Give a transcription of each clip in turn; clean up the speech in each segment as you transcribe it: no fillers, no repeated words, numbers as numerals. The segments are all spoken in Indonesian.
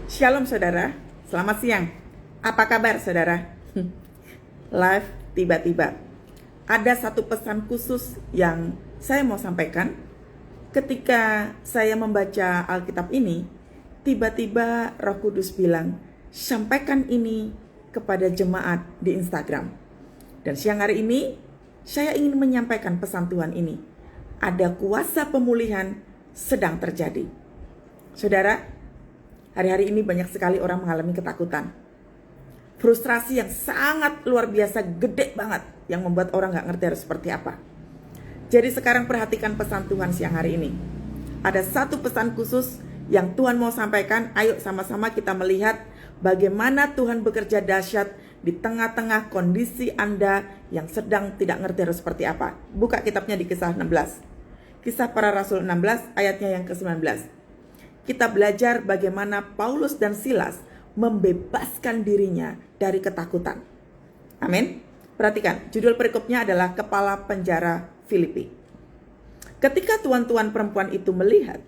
Shalom saudara, selamat siang. Apa kabar saudara? Live tiba-tiba. Ada satu pesan khusus yang saya mau sampaikan. Ketika saya membaca Alkitab ini, tiba-tiba Roh Kudus bilang, sampaikan ini kepada jemaat di Instagram. Dan siang hari ini, saya ingin menyampaikan pesan Tuhan ini. Ada kuasa pemulihan sedang terjadi. Saudara, hari-hari ini banyak sekali orang mengalami ketakutan. Frustrasi yang sangat luar biasa, gede banget, yang membuat orang gak ngerti harus seperti apa. Jadi sekarang perhatikan pesan Tuhan siang hari ini. Ada satu pesan khusus yang Tuhan mau sampaikan. Ayo sama-sama kita melihat bagaimana Tuhan bekerja dahsyat di tengah-tengah kondisi Anda yang sedang tidak ngerti harus seperti apa. Buka kitabnya di Kisah 16. Kisah Para Rasul 16 ayatnya yang ke-19. Kita belajar bagaimana Paulus dan Silas membebaskan dirinya dari ketakutan. Amin. Perhatikan, judul perikopnya adalah Kepala Penjara Filipi. Ketika tuan-tuan perempuan itu melihat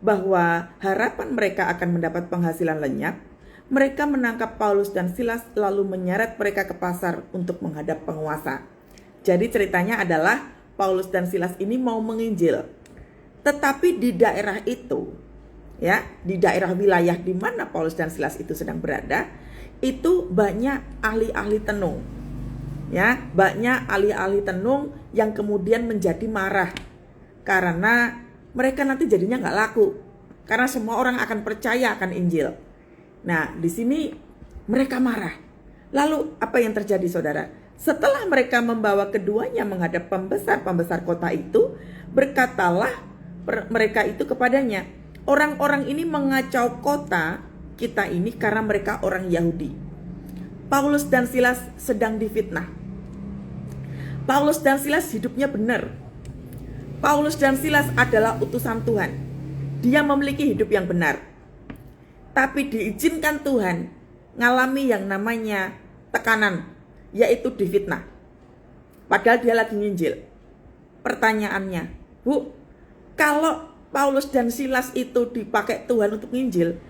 bahwa harapan mereka akan mendapat penghasilan lenyap, mereka menangkap Paulus dan Silas lalu menyeret mereka ke pasar untuk menghadap penguasa. Jadi ceritanya adalah Paulus dan Silas ini mau menginjil. Tetapi di daerah itu, ya, di daerah wilayah di mana Paulus dan Silas itu sedang berada, itu banyak ahli-ahli tenung. Ya, banyak ahli-ahli tenung yang kemudian menjadi marah karena mereka nanti jadinya nggak laku. Karena semua orang akan percaya akan Injil. Nah, di sini mereka marah. Lalu apa yang terjadi, saudara? Setelah mereka membawa keduanya menghadap pembesar-pembesar kota itu, berkatalah mereka itu kepadanya, orang-orang ini mengacau kota kita ini karena mereka orang Yahudi. Paulus dan Silas sedang difitnah. Paulus dan Silas hidupnya benar. Paulus dan Silas adalah utusan Tuhan. Dia memiliki hidup yang benar. Tapi diizinkan Tuhan ngalami yang namanya tekanan, yaitu difitnah. Padahal dia lagi nginjil. Pertanyaannya, Bu, kalau Paulus dan Silas itu dipakai Tuhan untuk nginjil,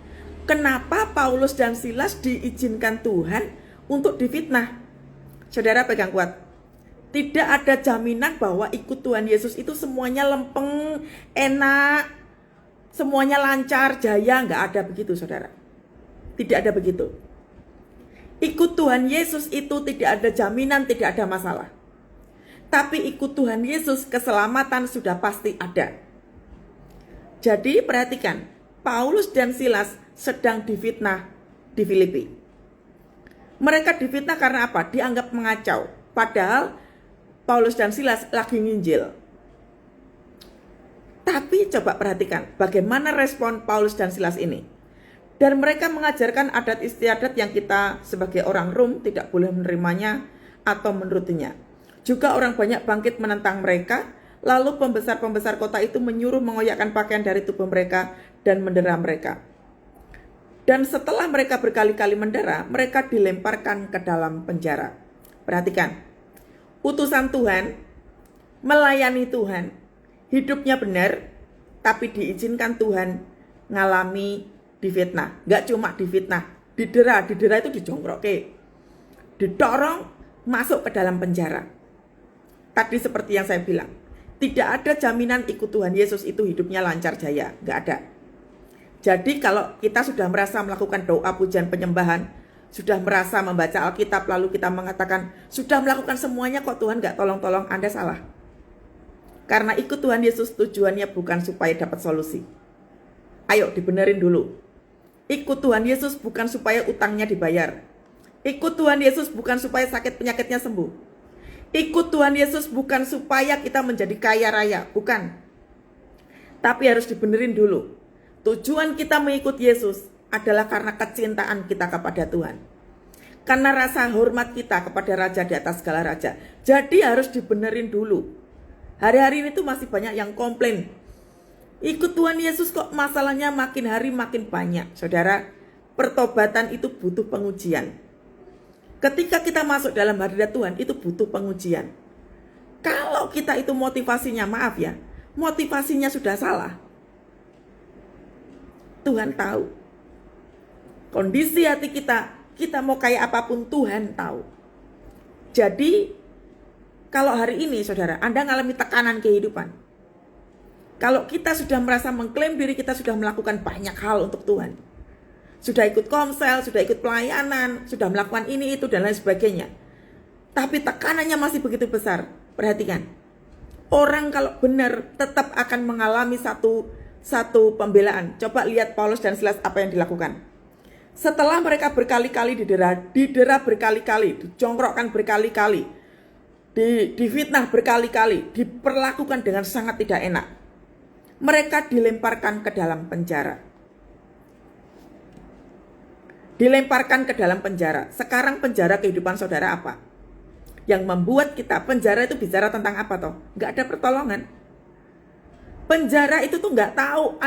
kenapa Paulus dan Silas diizinkan Tuhan untuk difitnah? Saudara pegang kuat. Tidak ada jaminan bahwa ikut Tuhan Yesus itu semuanya lempeng, enak, semuanya lancar, jaya. Nggak ada begitu, saudara. Tidak ada begitu. Ikut Tuhan Yesus itu tidak ada jaminan, tidak ada masalah. Tapi ikut Tuhan Yesus, keselamatan sudah pasti ada. Jadi perhatikan, Paulus dan Silas sedang difitnah di Filipi. Mereka difitnah karena apa? Dianggap mengacau. Padahal Paulus dan Silas lagi nginjil. Tapi coba perhatikan bagaimana respon Paulus dan Silas ini. Dan mereka mengajarkan adat istiadat yang kita sebagai orang Rom tidak boleh menerimanya atau menurutinya. Juga orang banyak bangkit menentang mereka. Lalu pembesar-pembesar kota itu menyuruh mengoyakkan pakaian dari tubuh mereka dan mendera mereka. Dan setelah mereka berkali-kali mendera, mereka dilemparkan ke dalam penjara. Perhatikan, utusan Tuhan, melayani Tuhan, hidupnya benar, tapi diizinkan Tuhan ngalami difitnah. Gak cuma difitnah, didera itu dijongkroke, didorong masuk ke dalam penjara. Tadi seperti yang saya bilang, tidak ada jaminan ikut Tuhan Yesus itu hidupnya lancar jaya. Gak ada. Jadi kalau kita sudah merasa melakukan doa pujian penyembahan, sudah merasa membaca Alkitab, lalu kita mengatakan, sudah melakukan semuanya kok Tuhan gak tolong-tolong, Anda salah. Karena ikut Tuhan Yesus tujuannya bukan supaya dapat solusi. Ayo dibenerin dulu. Ikut Tuhan Yesus bukan supaya utangnya dibayar. Ikut Tuhan Yesus bukan supaya sakit penyakitnya sembuh. Ikut Tuhan Yesus bukan supaya kita menjadi kaya raya, bukan. Tapi harus dibenerin dulu. Tujuan kita mengikut Yesus adalah karena kecintaan kita kepada Tuhan. Karena rasa hormat kita kepada Raja di atas segala raja. Jadi harus dibenerin dulu. Hari-hari ini tuh masih banyak yang komplain. Ikut Tuhan Yesus kok masalahnya makin hari makin banyak. Saudara, pertobatan itu butuh pengujian. Ketika kita masuk dalam hadirat Tuhan, itu butuh pengujian. Kalau kita itu motivasinya, maaf ya, motivasinya sudah salah, Tuhan tahu. kondisi hati kita mau kayak apapun Tuhan tahu. Jadi kalau hari ini saudara, Anda mengalami tekanan kehidupan, kalau kita sudah merasa mengklaim diri kita sudah melakukan banyak hal untuk Tuhan, sudah ikut komsel, sudah ikut pelayanan, sudah melakukan ini itu dan lain sebagainya, tapi tekanannya masih begitu besar. Perhatikan, orang kalau benar tetap akan mengalami satu pembelaan. Coba lihat Paulus dan Silas apa yang dilakukan. Setelah mereka berkali-kali didera berkali-kali, dicongkrokkan berkali-kali, difitnah berkali-kali, diperlakukan dengan sangat tidak enak, mereka dilemparkan ke dalam penjara. Dilemparkan ke dalam penjara. Sekarang penjara kehidupan saudara apa? Yang membuat kita, penjara itu bicara tentang apa toh? Nggak ada pertolongan. Penjara itu tuh nggak tahu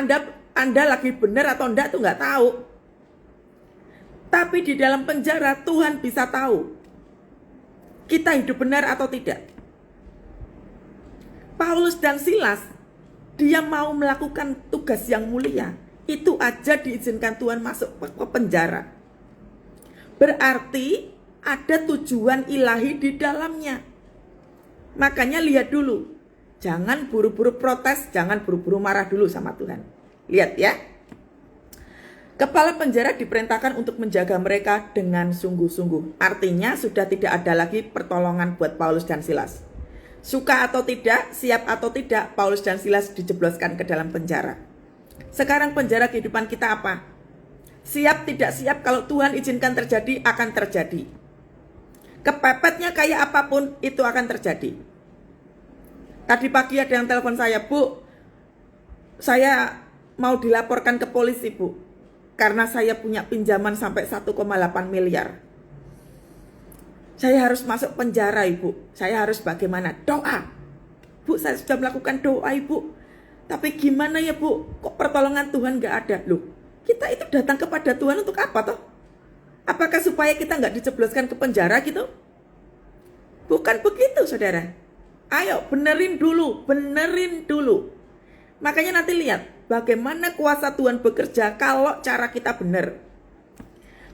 Anda lagi benar atau enggak tuh nggak tahu. Tapi di dalam penjara Tuhan bisa tahu kita hidup benar atau tidak. Paulus dan Silas, dia mau melakukan tugas yang mulia, itu aja diizinkan Tuhan masuk ke penjara. Berarti ada tujuan ilahi di dalamnya. Makanya lihat dulu, jangan buru-buru protes, jangan buru-buru marah dulu sama Tuhan. Lihat ya. Kepala penjara diperintahkan untuk menjaga mereka dengan sungguh-sungguh. Artinya sudah tidak ada lagi pertolongan buat Paulus dan Silas. Suka atau tidak, siap atau tidak, Paulus dan Silas dijebloskan ke dalam penjara. Sekarang penjara kehidupan kita apa? Siap tidak siap, kalau Tuhan izinkan terjadi, akan terjadi. Kepepetnya kayak apapun, itu akan terjadi. Tadi pagi ada yang telepon saya, Bu, saya mau dilaporkan ke polisi, Bu, karena saya punya pinjaman sampai 1,8 miliar. Saya harus masuk penjara, Ibu. Saya harus bagaimana? Doa. Bu, saya sudah melakukan doa, Ibu. Tapi gimana ya, Bu? Kok pertolongan Tuhan gak ada? Loh, kita itu datang kepada Tuhan untuk apa toh? Apakah supaya kita gak dijebloskan ke penjara gitu? Bukan begitu, saudara. Ayo, benerin dulu. Makanya nanti lihat bagaimana kuasa Tuhan bekerja kalau cara kita benar.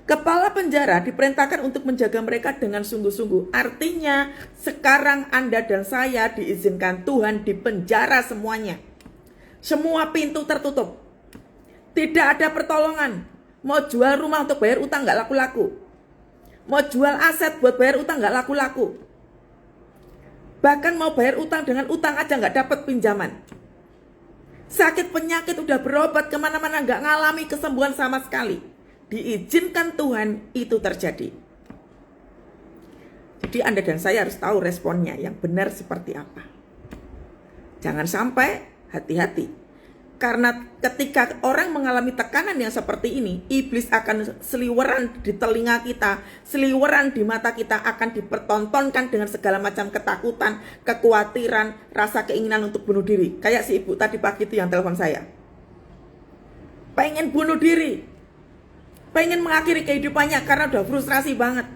Kepala penjara diperintahkan untuk menjaga mereka dengan sungguh-sungguh. Artinya sekarang Anda dan saya diizinkan Tuhan di penjara semuanya. Semua pintu tertutup. Tidak ada pertolongan. Mau jual rumah untuk bayar utang gak laku-laku. Mau jual aset buat bayar utang gak laku-laku. Bahkan mau bayar utang dengan utang aja gak dapat pinjaman. Sakit penyakit udah berobat kemana-mana gak ngalami kesembuhan sama sekali. Diizinkan Tuhan itu terjadi. Jadi Anda dan saya harus tahu responnya yang benar seperti apa. Jangan sampai, hati-hati. Karena ketika orang mengalami tekanan yang seperti ini, iblis akan seliweran di telinga kita, seliweran di mata kita, akan dipertontonkan dengan segala macam ketakutan, kekhawatiran, rasa keinginan untuk bunuh diri. Kayak si ibu tadi pagi itu yang telepon saya. Pengen bunuh diri. Pengen mengakhiri kehidupannya karena udah frustrasi banget.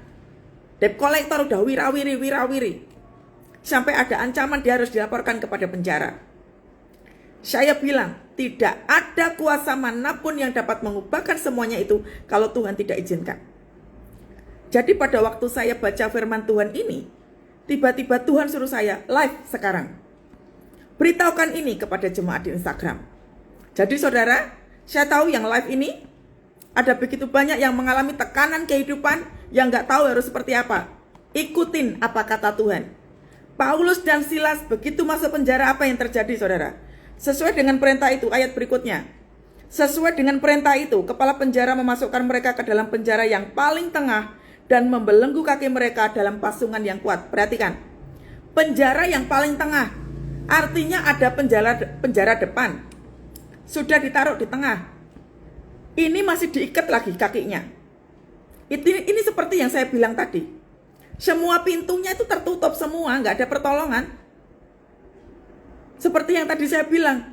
Debt collector udah wirawiri. Sampai ada ancaman dia harus dilaporkan kepada penjara. Saya bilang, tidak ada kuasa manapun yang dapat mengubahkan semuanya itu kalau Tuhan tidak izinkan. Jadi pada waktu saya baca firman Tuhan ini, tiba-tiba Tuhan suruh saya live sekarang. Beritahukan ini kepada jemaat di Instagram. Jadi saudara, saya tahu yang live ini ada begitu banyak yang mengalami tekanan kehidupan yang gak tahu harus seperti apa. Ikutin apa kata Tuhan. Paulus dan Silas begitu masuk penjara, apa yang terjadi saudara? Sesuai dengan perintah itu, ayat berikutnya. Sesuai dengan perintah itu, kepala penjara memasukkan mereka ke dalam penjara yang paling tengah dan membelenggu kaki mereka dalam pasungan yang kuat. Perhatikan, penjara yang paling tengah, artinya ada penjara depan, sudah ditaruh di tengah. Ini masih diikat lagi kakinya. Ini seperti yang saya bilang tadi. Semua pintunya itu tertutup semua, nggak ada pertolongan. Seperti yang tadi saya bilang,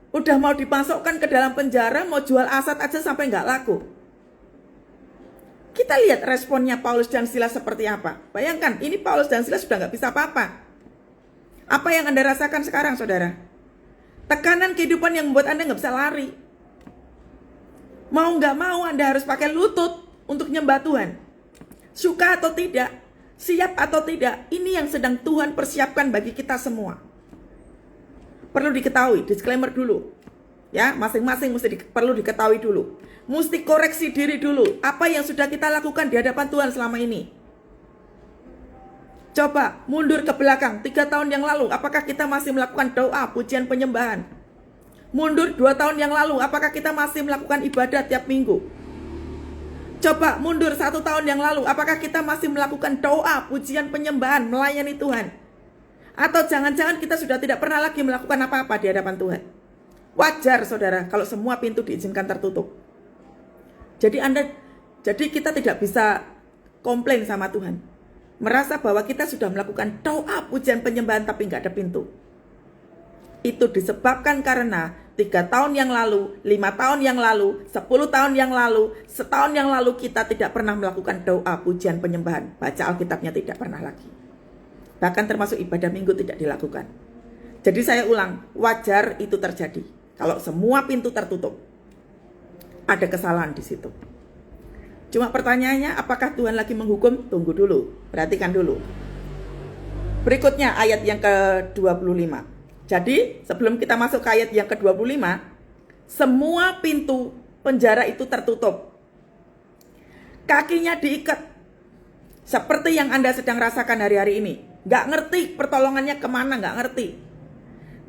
udah mau dimasukkan ke dalam penjara, mau jual aset aja sampai nggak laku. Kita lihat responnya Paulus dan Silas seperti apa. Bayangkan, ini Paulus dan Silas sudah nggak bisa apa-apa. Apa yang Anda rasakan sekarang, saudara? Tekanan kehidupan yang membuat Anda nggak bisa lari. Mau nggak mau Anda harus pakai lutut untuk nyembah Tuhan. Suka atau tidak, siap atau tidak, ini yang sedang Tuhan persiapkan bagi kita semua. Perlu diketahui, disclaimer dulu. Ya, masing-masing perlu diketahui dulu. Mesti koreksi diri dulu. Apa yang sudah kita lakukan di hadapan Tuhan selama ini? Coba mundur ke belakang 3 tahun yang lalu, apakah kita masih melakukan doa, pujian, penyembahan? Mundur 2 tahun yang lalu, apakah kita masih melakukan ibadah tiap minggu? Coba mundur 1 tahun yang lalu, apakah kita masih melakukan doa, pujian, penyembahan, melayani Tuhan? Atau jangan-jangan kita sudah tidak pernah lagi melakukan apa-apa di hadapan Tuhan? Wajar saudara kalau semua pintu diizinkan tertutup. Jadi kita tidak bisa komplain sama Tuhan. Merasa bahwa kita sudah melakukan doa, pujian, penyembahan tapi nggak ada pintu. Itu disebabkan karena 3 tahun yang lalu, 5 tahun yang lalu, 10 tahun yang lalu, setahun yang lalu kita tidak pernah melakukan doa, pujian, penyembahan. Baca Alkitabnya tidak pernah lagi. Bahkan termasuk ibadah minggu tidak dilakukan. Jadi saya ulang, wajar itu terjadi. Kalau semua pintu tertutup, ada kesalahan di situ. Cuma pertanyaannya, apakah Tuhan lagi menghukum? Tunggu dulu, perhatikan dulu. Berikutnya ayat yang ke-25. Jadi sebelum kita masuk ke ayat yang ke-25, semua pintu penjara itu tertutup. Kakinya diikat. Seperti yang Anda sedang rasakan hari-hari ini. Gak ngerti pertolongannya kemana, gak ngerti.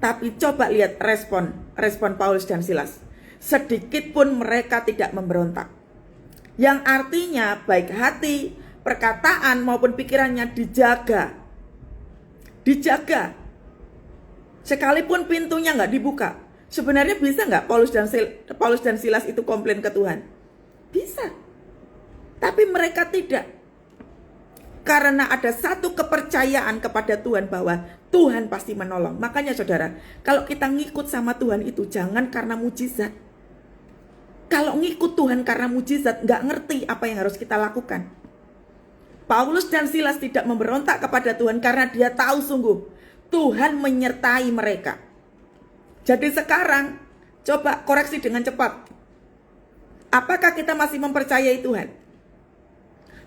Tapi coba lihat respon Paulus dan Silas. Sedikit pun mereka tidak memberontak. Yang artinya baik hati, perkataan maupun pikirannya dijaga. Dijaga. Sekalipun pintunya nggak dibuka. Sebenarnya bisa nggak Paulus dan Silas itu komplain ke Tuhan? Bisa. Tapi mereka tidak. Karena ada satu kepercayaan kepada Tuhan bahwa Tuhan pasti menolong. Makanya saudara, kalau kita ngikut sama Tuhan itu jangan karena mujizat. Kalau ngikut Tuhan karena mujizat, nggak ngerti apa yang harus kita lakukan. Paulus dan Silas tidak memberontak kepada Tuhan karena dia tahu sungguh Tuhan menyertai mereka. Jadi sekarang, coba koreksi dengan cepat. Apakah kita masih mempercayai Tuhan?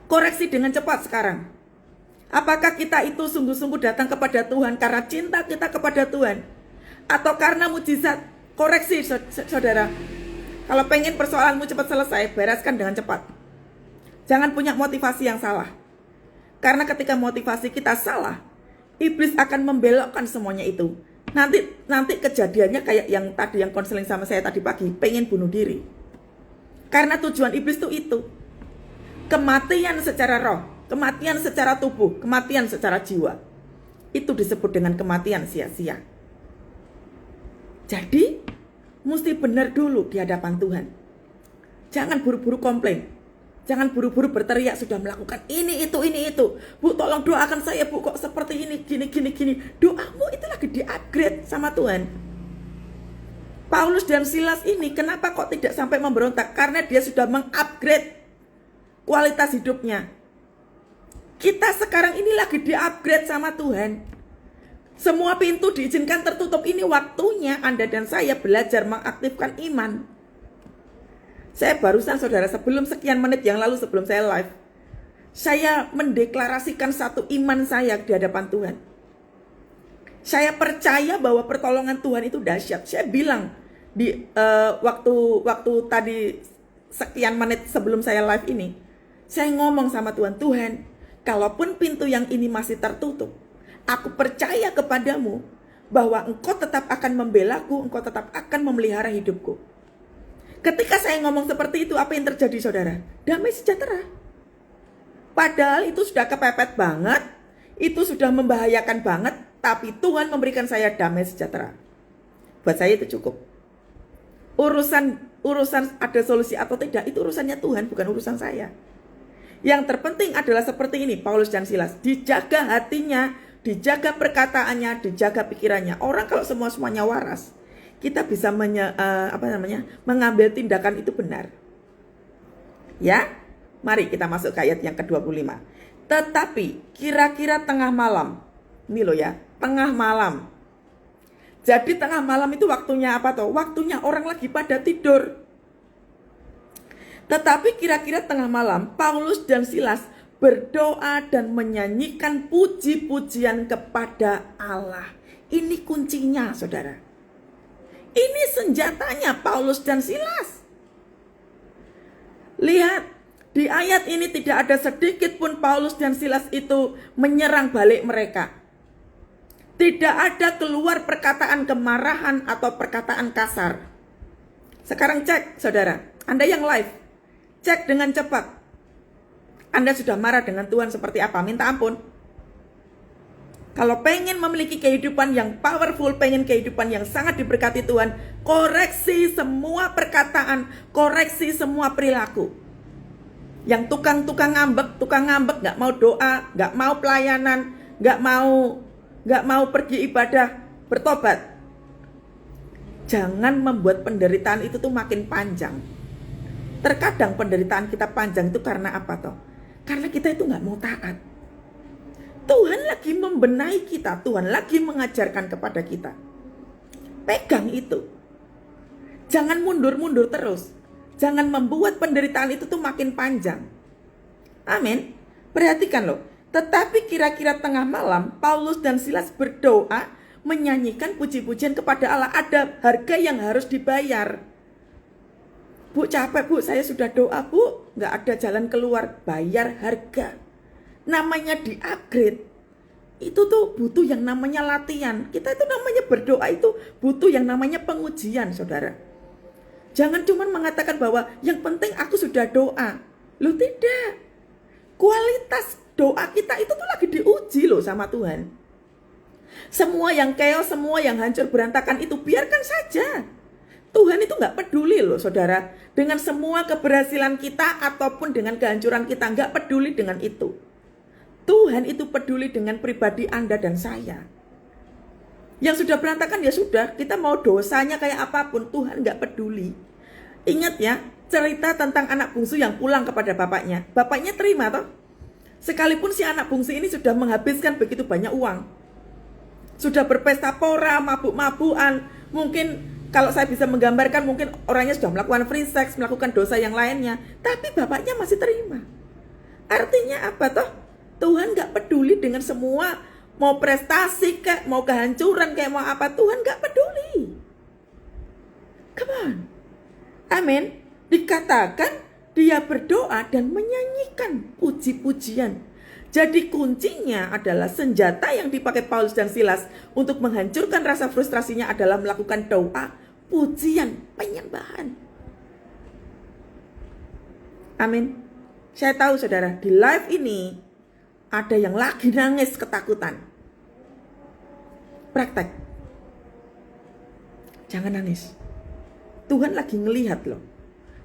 Koreksi dengan cepat sekarang. Apakah kita itu sungguh-sungguh datang kepada Tuhan karena cinta kita kepada Tuhan? Atau karena mujizat? Koreksi saudara. Kalau pengen persoalanmu cepat selesai, bereskan dengan cepat. Jangan punya motivasi yang salah. Karena ketika motivasi kita salah, iblis akan membelokkan semuanya itu. Nanti kejadiannya kayak yang tadi, yang konseling sama saya tadi pagi, pengen bunuh diri. Karena tujuan iblis itu. Kematian secara roh, kematian secara tubuh, kematian secara jiwa. Itu disebut dengan kematian sia-sia. Jadi, mesti benar dulu di hadapan Tuhan. Jangan buru-buru komplain. Jangan buru-buru berteriak sudah melakukan ini, itu. Bu, tolong doakan saya, Bu, kok seperti ini, gini. Doamu itu lagi di-upgrade sama Tuhan. Paulus dan Silas ini kenapa kok tidak sampai memberontak? Karena dia sudah mengupgrade kualitas hidupnya. Kita sekarang ini lagi di-upgrade sama Tuhan. Semua pintu diizinkan tertutup. Ini waktunya Anda dan saya belajar mengaktifkan iman. Saya barusan saudara, sebelum sekian menit yang lalu sebelum saya live, saya mendeklarasikan satu iman saya di hadapan Tuhan. Saya percaya bahwa pertolongan Tuhan itu dahsyat. Saya bilang di waktu tadi sekian menit sebelum saya live ini, saya ngomong sama Tuhan, Tuhan, kalaupun pintu yang ini masih tertutup, aku percaya kepadamu bahwa Engkau tetap akan membelaku, Engkau tetap akan memelihara hidupku. Ketika saya ngomong seperti itu, apa yang terjadi saudara? Damai sejahtera. Padahal itu sudah kepepet banget, itu sudah membahayakan banget, tapi Tuhan memberikan saya damai sejahtera. Buat saya itu cukup. Urusan ada solusi atau tidak, itu urusannya Tuhan, bukan urusan saya. Yang terpenting adalah seperti ini, Paulus dan Silas. Dijaga hatinya, dijaga perkataannya, dijaga pikirannya. Orang kalau semuanya waras, kita bisa mengambil tindakan itu benar. Ya, mari kita masuk ke ayat yang ke-25. Tetapi kira-kira tengah malam. Ini loh ya, tengah malam. Jadi tengah malam itu waktunya apa toh? Waktunya orang lagi pada tidur. Tetapi kira-kira tengah malam, Paulus dan Silas berdoa dan menyanyikan puji-pujian kepada Allah. Ini kuncinya, saudara. Ini senjatanya Paulus dan Silas. Lihat, di ayat ini tidak ada sedikit pun Paulus dan Silas itu menyerang balik mereka. Tidak ada keluar perkataan kemarahan atau perkataan kasar. Sekarang cek, saudara. Anda yang live, cek dengan cepat. Anda sudah marah dengan Tuhan seperti apa? Minta ampun. Kalau pengen memiliki kehidupan yang powerful, pengen kehidupan yang sangat diberkati Tuhan, koreksi semua perkataan, koreksi semua perilaku. Yang tukang ngambek, gak mau doa, gak mau pelayanan, gak mau pergi ibadah, bertobat. Jangan membuat penderitaan itu tuh makin panjang. Terkadang penderitaan kita panjang itu karena apa toh? Karena kita itu gak mau taat. Tuhan lagi membenahi kita, Tuhan lagi mengajarkan kepada kita. Pegang itu. Jangan mundur-mundur terus. Jangan membuat penderitaan itu tuh makin panjang. Amin. Perhatikan loh. Tetapi kira-kira tengah malam, Paulus dan Silas berdoa, menyanyikan puji-pujian kepada Allah. Ada harga yang harus dibayar. Bu, capek bu, saya sudah doa bu, gak ada jalan keluar. Bayar harga. Namanya di-upgrade. Itu tuh butuh yang namanya latihan. Kita itu namanya berdoa itu butuh yang namanya pengujian, saudara. Jangan cuma mengatakan bahwa yang penting aku sudah doa. Loh tidak. Kualitas doa kita itu tuh lagi diuji loh sama Tuhan. Semua yang chaos, semua yang hancur berantakan itu biarkan saja. Tuhan itu gak peduli loh saudara. Dengan semua keberhasilan kita ataupun dengan kehancuran kita, gak peduli dengan itu. Tuhan itu peduli dengan pribadi Anda dan saya. Yang sudah berantakan ya sudah, kita mau dosanya kayak apapun, Tuhan gak peduli. Ingat ya, cerita tentang anak bungsu yang pulang kepada bapaknya. Bapaknya terima toh. Sekalipun si anak bungsu ini sudah menghabiskan begitu banyak uang. Sudah berpesta pora, mabuk-mabukan. Mungkin kalau saya bisa menggambarkan, mungkin orangnya sudah melakukan free sex, melakukan dosa yang lainnya. Tapi bapaknya masih terima. Artinya apa toh? Tuhan gak peduli dengan semua, mau prestasi kayak, mau kehancuran kayak, mau apa, Tuhan gak peduli. Come on. Amin. Dikatakan dia berdoa dan menyanyikan puji-pujian. Jadi kuncinya adalah senjata yang dipakai Paulus dan Silas untuk menghancurkan rasa frustrasinya adalah melakukan doa, pujian, penyembahan. Amin. Saya tahu saudara, di live ini ada yang lagi nangis ketakutan. Praktek. Jangan nangis. Tuhan lagi ngelihat loh.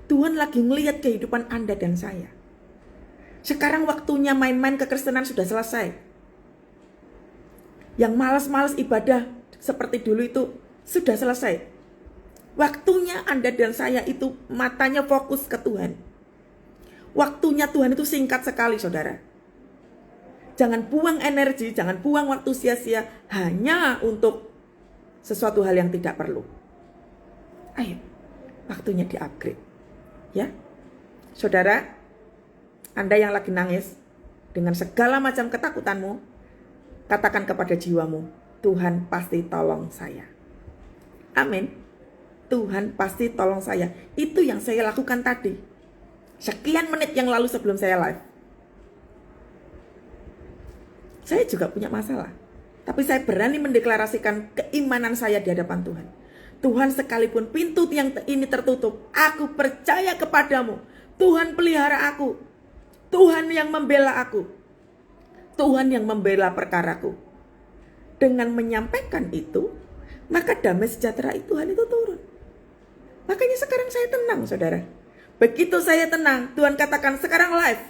Tuhan lagi ngelihat kehidupan Anda dan saya. Sekarang waktunya main-main kekristenan sudah selesai. Yang malas-malas ibadah seperti dulu itu sudah selesai. Waktunya Anda dan saya itu matanya fokus ke Tuhan. Waktunya Tuhan itu singkat sekali saudara. Jangan buang energi, jangan buang waktu sia-sia hanya untuk sesuatu hal yang tidak perlu. Ayo, waktunya di-upgrade. Ya, saudara, Anda yang lagi nangis dengan segala macam ketakutanmu, katakan kepada jiwamu, Tuhan pasti tolong saya. Amin. Tuhan pasti tolong saya. Itu yang saya lakukan tadi. Sekian menit yang lalu sebelum saya live. Saya juga punya masalah. Tapi saya berani mendeklarasikan keimanan saya di hadapan Tuhan. Tuhan, sekalipun pintu yang ini tertutup, aku percaya kepadamu. Tuhan pelihara aku. Tuhan yang membela aku. Tuhan yang membela perkaraku. Dengan menyampaikan itu, maka damai sejahtera Tuhan itu turun. Makanya sekarang saya tenang saudara. Begitu saya tenang, Tuhan katakan sekarang live.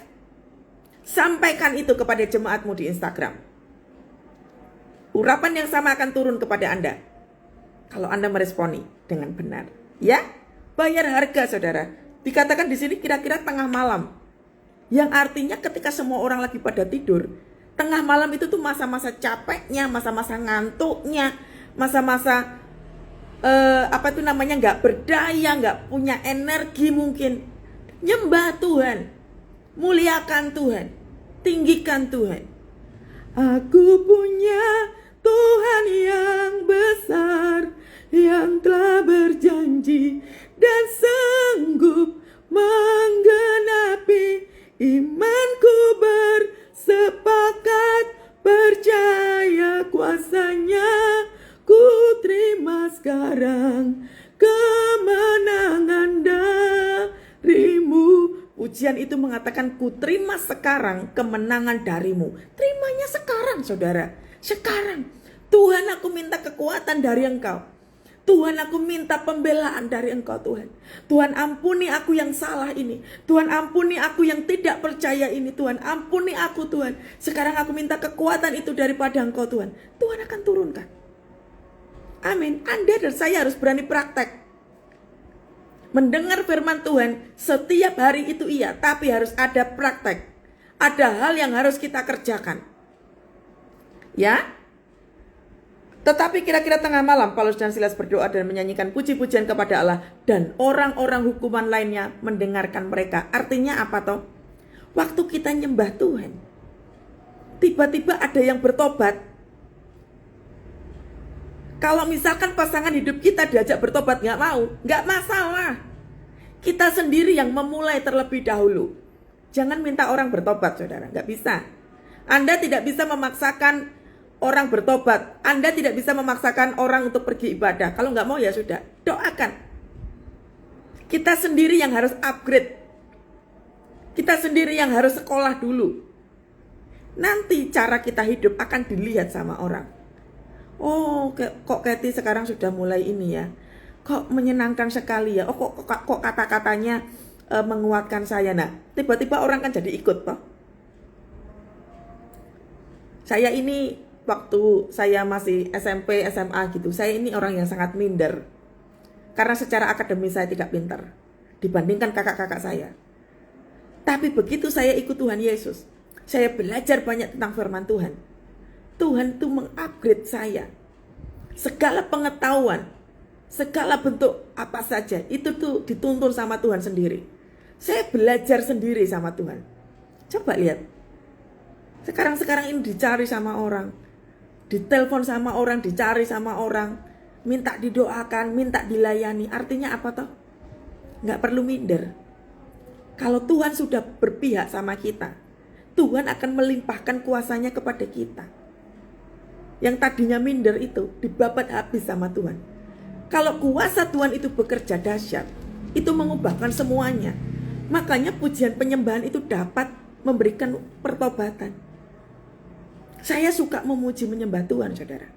Sampaikan itu kepada jemaatmu di Instagram. Urapan yang sama akan turun kepada Anda. Kalau Anda meresponi dengan benar. Ya, bayar harga saudara. Dikatakan di sini kira-kira tengah malam. Yang artinya ketika semua orang lagi pada tidur. Tengah malam itu tuh masa-masa capeknya, masa-masa ngantuknya, masa-masa gak berdaya, gak punya energi mungkin. Nyembah Tuhan, muliakan Tuhan, tinggikan Tuhan. Aku punya Tuhan yang besar, yang telah berjanji dan sanggup menggenapi. Imanku bersepakat, percaya kuasanya. Ku terima sekarang kemenangan darimu. Pujian itu mengatakan, ku terima sekarang kemenangan darimu. Terimanya sekarang, saudara. Sekarang. Tuhan, aku minta kekuatan dari Engkau. Tuhan, aku minta pembelaan dari Engkau, Tuhan. Tuhan, ampuni aku yang salah ini. Tuhan, ampuni aku yang tidak percaya ini. Tuhan, ampuni aku, Tuhan. Sekarang aku minta kekuatan itu daripada Engkau, Tuhan. Tuhan akan turunkan. Amin. Anda dan saya harus berani praktek. Mendengar firman Tuhan setiap hari itu iya, tapi harus ada praktek. Ada hal yang harus kita kerjakan. Ya? Tetapi kira-kira tengah malam Paulus dan Silas berdoa dan menyanyikan puji-pujian kepada Allah, dan orang-orang hukuman lainnya mendengarkan mereka. Artinya apa toh? Waktu kita nyembah Tuhan, tiba-tiba ada yang bertobat. Kalau misalkan pasangan hidup kita diajak bertobat gak mau, gak masalah. Kita sendiri yang memulai terlebih dahulu. Jangan minta orang bertobat, saudara, gak bisa. Anda tidak bisa memaksakan orang bertobat. Anda tidak bisa memaksakan orang untuk pergi ibadah. Kalau nggak mau ya sudah, doakan. Kita sendiri yang harus upgrade. Kita sendiri yang harus sekolah dulu. Nanti cara kita hidup akan dilihat sama orang. Oh, kok Kathy sekarang sudah mulai ini ya. Kok menyenangkan sekali ya. Oh, kok kata-katanya menguatkan saya. Nah, tiba-tiba orang kan jadi ikut toh. Saya ini waktu saya masih SMP, SMA gitu, saya ini orang yang sangat minder. Karena secara akademis saya tidak pintar dibandingkan kakak-kakak saya. Tapi begitu saya ikut Tuhan Yesus, saya belajar banyak tentang firman Tuhan. Tuhan itu mengupgrade saya. Segala pengetahuan, segala bentuk apa saja, itu tuh dituntun sama Tuhan sendiri. Saya belajar sendiri sama Tuhan. Coba lihat. Sekarang ini dicari sama orang. Ditelepon sama orang, dicari sama orang, minta didoakan, minta dilayani. Artinya apa toh? Nggak perlu minder. Kalau Tuhan sudah berpihak sama kita, Tuhan akan melimpahkan kuasanya kepada kita. Yang tadinya minder itu dibabat habis sama Tuhan. Kalau kuasa Tuhan itu bekerja dahsyat, itu mengubahkan semuanya. Makanya pujian penyembahan itu dapat memberikan pertobatan. Saya suka memuji menyembah Tuhan, saudara.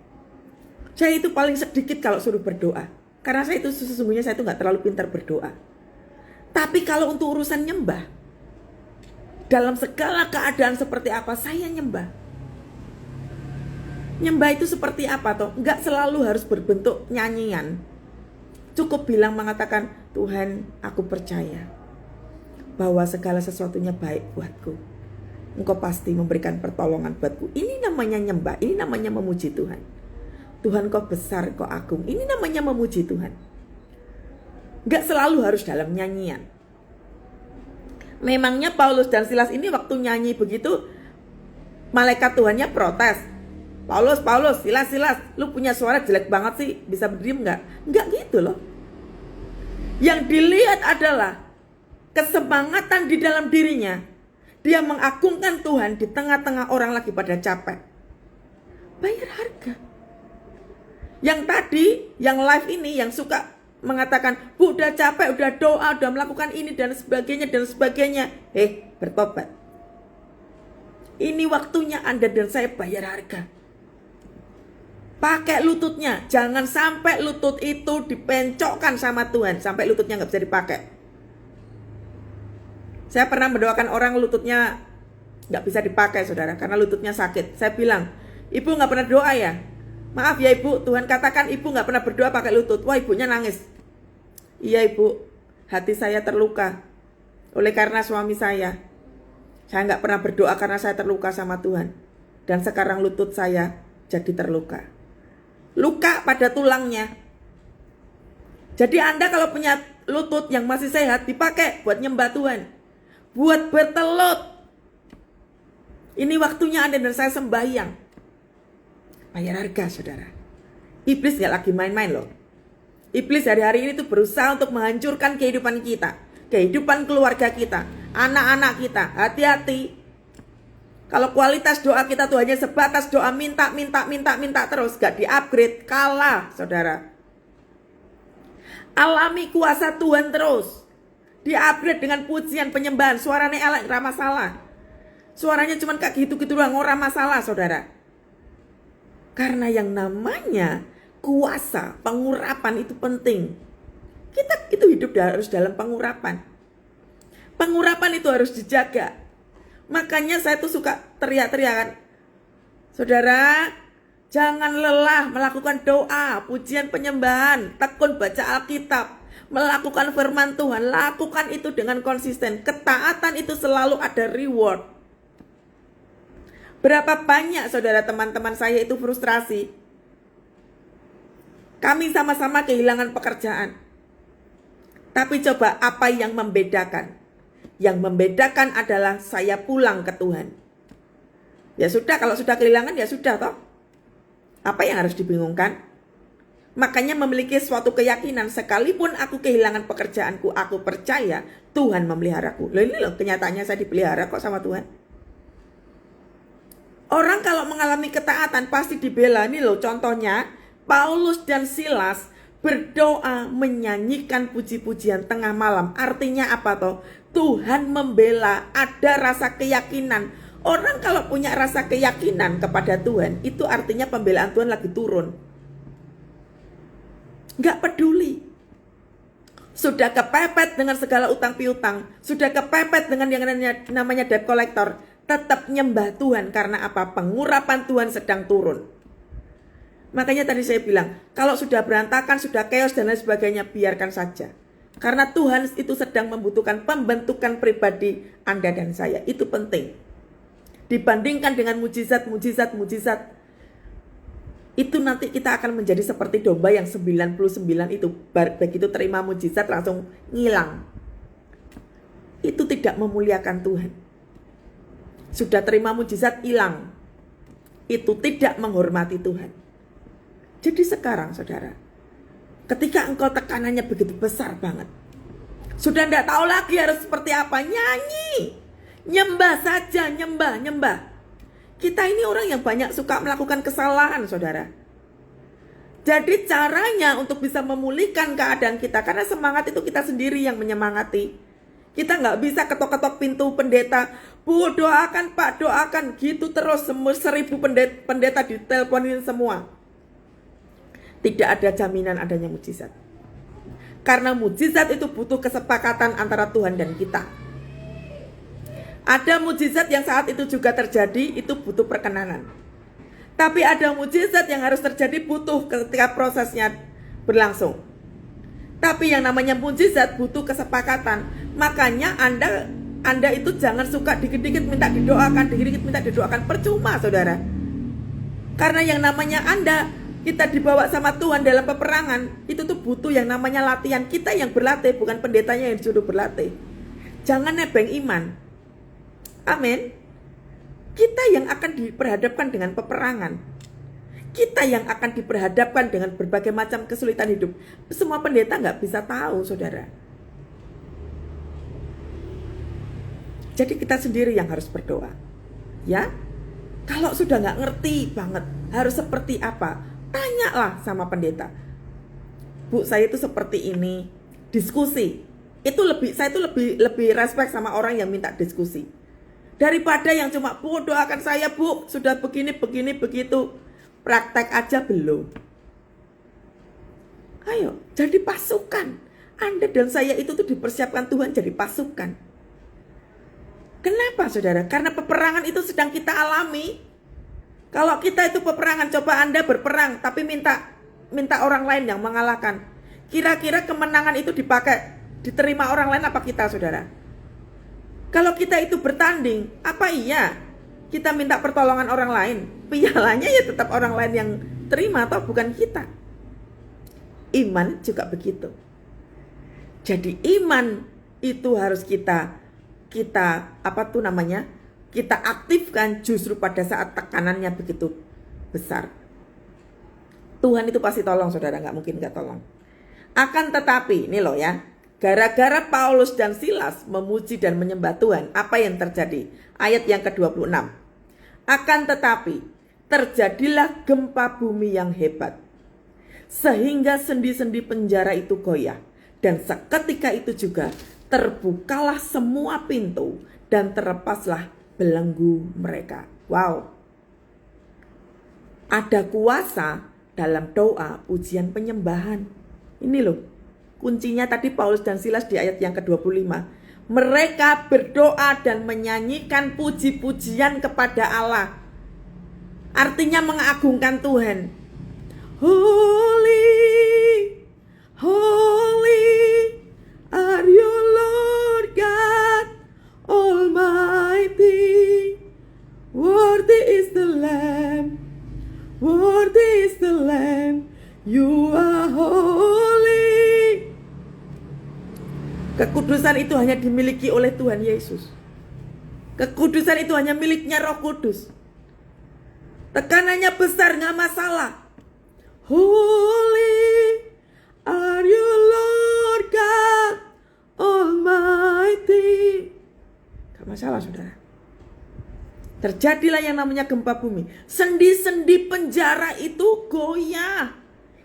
Saya itu paling sedikit kalau suruh berdoa. Karena saya itu sesungguhnya saya itu gak terlalu pintar berdoa. Tapi kalau untuk urusan nyembah, dalam segala keadaan seperti apa, saya nyembah. Nyembah itu seperti apa toh? Gak selalu harus berbentuk nyanyian. Cukup bilang mengatakan, Tuhan, aku percaya bahwa segala sesuatunya baik buatku. Engkau pasti memberikan pertolongan buatku. Ini namanya nyembah, ini namanya memuji Tuhan. Tuhan, kau besar, kau agung. Ini namanya memuji Tuhan. Gak selalu harus dalam nyanyian. Memangnya Paulus dan Silas ini waktu nyanyi begitu, malaikat Tuhannya protes. Paulus, Silas, lu punya suara jelek banget sih, bisa berdiri gak? Enggak gitu loh. Yang dilihat adalah kesemangatan di dalam dirinya. Dia mengagungkan Tuhan di tengah-tengah orang lagi pada capek. Bayar harga. Yang tadi, yang live ini, yang suka mengatakan, Bu udah capek, udah doa, udah melakukan ini dan sebagainya. Bertobat. Ini waktunya Anda dan saya bayar harga. Pakai lututnya. Jangan sampai lutut itu dipencokkan sama Tuhan. Sampai lututnya gak bisa dipakai. Saya pernah mendoakan orang lututnya gak bisa dipakai, saudara. Karena lututnya sakit. Saya bilang, Ibu gak pernah doa ya? Maaf ya Ibu, Tuhan katakan Ibu gak pernah berdoa pakai lutut. Wah, ibunya nangis. Iya Ibu, hati saya terluka. Oleh karena suami saya gak pernah berdoa karena saya terluka sama Tuhan. Dan sekarang lutut saya jadi terluka. Luka pada tulangnya. Jadi Anda kalau punya lutut yang masih sehat dipakai buat nyembah Tuhan, buat bertelut. Ini waktunya Anda dan saya sembahyang. Bayar harga, saudara. Iblis gak lagi main-main loh. Iblis hari-hari ini tuh berusaha untuk menghancurkan kehidupan kita, kehidupan keluarga kita, anak-anak kita. Hati-hati. Kalau kualitas doa kita tuh hanya sebatas doa minta terus, gak di-upgrade, kalah, saudara. Alami kuasa Tuhan terus. Di-upgrade dengan pujian, penyembahan. Suaranya elek, gak masalah. Suaranya cuma kayak gitu-gitu doang, ora masalah, saudara. Karena yang namanya kuasa, pengurapan itu penting. Kita itu hidup harus dalam pengurapan. Pengurapan itu harus dijaga. Makanya saya tuh suka teriak-teriakan, saudara, jangan lelah melakukan doa, pujian, penyembahan, tekun baca Alkitab, melakukan firman Tuhan. Lakukan itu dengan konsisten. Ketaatan itu selalu ada reward. Berapa banyak saudara teman-teman saya itu frustrasi. Kami sama-sama kehilangan pekerjaan. Tapi coba apa yang membedakan? Yang membedakan adalah saya pulang ke Tuhan. Ya sudah, kalau sudah kehilangan ya sudah toh. Apa yang harus dibingungkan? Makanya memiliki suatu keyakinan, sekalipun aku kehilangan pekerjaanku, aku percaya Tuhan memeliharaku. Loh ini loh kenyataannya saya dipelihara kok sama Tuhan. Orang kalau mengalami ketaatan pasti dibela. Ini loh contohnya, Paulus dan Silas berdoa menyanyikan puji-pujian tengah malam. Artinya apa toh? Tuhan membela, ada rasa keyakinan. Orang kalau punya rasa keyakinan kepada Tuhan, itu artinya pembelaan Tuhan lagi turun. Gak peduli. Sudah kepepet dengan segala utang piutang, sudah kepepet dengan yang namanya debt collector, tetap nyembah Tuhan. Karena apa? Pengurapan Tuhan sedang turun. Makanya tadi saya bilang, kalau sudah berantakan, sudah chaos dan lain sebagainya, biarkan saja. Karena Tuhan itu sedang membutuhkan pembentukan pribadi Anda dan saya. Itu penting. Dibandingkan dengan mujizat, itu nanti kita akan menjadi seperti domba yang 99 itu. Begitu terima mujizat langsung ngilang. Itu tidak memuliakan Tuhan. Sudah terima mujizat hilang. Itu tidak menghormati Tuhan. Jadi sekarang saudara, ketika engkau tekanannya begitu besar banget, sudah tidak tahu lagi harus seperti apa, nyanyi, nyembah saja, nyembah. Kita ini orang yang banyak suka melakukan kesalahan, saudara. Jadi caranya untuk bisa memulihkan keadaan kita, karena semangat itu kita sendiri yang menyemangati. Kita nggak bisa ketok-ketok pintu pendeta, Bu doakan Pak, doakan, gitu terus 1000 pendeta diteleponin semua. Tidak ada jaminan adanya mujizat. Karena mujizat itu butuh kesepakatan antara Tuhan dan kita. Ada mujizat yang saat itu juga terjadi, itu butuh perkenanan. Tapi ada mujizat yang harus terjadi butuh ketika prosesnya berlangsung. Tapi yang namanya mujizat butuh kesepakatan. Makanya Anda itu jangan suka dikit-dikit minta didoakan, dikit-dikit minta didoakan. Percuma saudara. Karena yang namanya kita dibawa sama Tuhan dalam peperangan, itu tuh butuh yang namanya latihan. Kita yang berlatih, bukan pendetanya yang disuruh berlatih. Jangan nebeng iman. Amin. Kita yang akan diperhadapkan dengan peperangan. Kita yang akan diperhadapkan dengan berbagai macam kesulitan hidup. Semua pendeta gak bisa tahu saudara. Jadi kita sendiri yang harus berdoa. Ya, kalau sudah gak ngerti banget harus seperti apa, tanyalah sama pendeta. Bu, saya itu seperti ini. Diskusi. Saya itu lebih respect sama orang yang minta diskusi. Daripada yang cuma, Bu doakan saya Bu, sudah begini, begitu. Praktek aja belum. Ayo, jadi pasukan. Anda dan saya itu tuh dipersiapkan Tuhan jadi pasukan. Kenapa saudara? Karena peperangan itu sedang kita alami. Kalau kita itu peperangan, coba Anda berperang tapi minta orang lain yang mengalahkan. Kira-kira kemenangan itu diterima orang lain apa kita saudara? Kalau kita itu bertanding, apa iya kita minta pertolongan orang lain? Pialanya ya tetap orang lain yang terima atau bukan kita. Iman juga begitu. Jadi iman itu harus kita kita aktifkan justru pada saat tekanannya begitu besar. Tuhan itu pasti tolong saudara, nggak mungkin nggak tolong. Akan tetapi, ini loh ya, gara-gara Paulus dan Silas memuji dan menyembah Tuhan, apa yang terjadi? Ayat yang ke-26. Akan tetapi, terjadilah gempa bumi yang hebat, sehingga sendi-sendi penjara itu goyah. Dan seketika itu juga terbukalah semua pintu dan terlepaslah belenggu mereka. Wow. Ada kuasa dalam doa, pujian, penyembahan. Ini loh, kuncinya tadi Paulus dan Silas di ayat yang ke-25. Mereka berdoa dan menyanyikan puji-pujian kepada Allah. Artinya mengagungkan Tuhan. Holy, holy are you Lord God Almighty. Worthy is the Lamb, worthy is the Lamb. You are holy. Kekudusan itu hanya dimiliki oleh Tuhan Yesus. Kekudusan itu hanya miliknya Roh Kudus. Tekanannya besar, gak masalah. Holy are you Lord God Almighty. Gak masalah saudara. Terjadilah yang namanya gempa bumi. Sendi-sendi penjara itu goyah.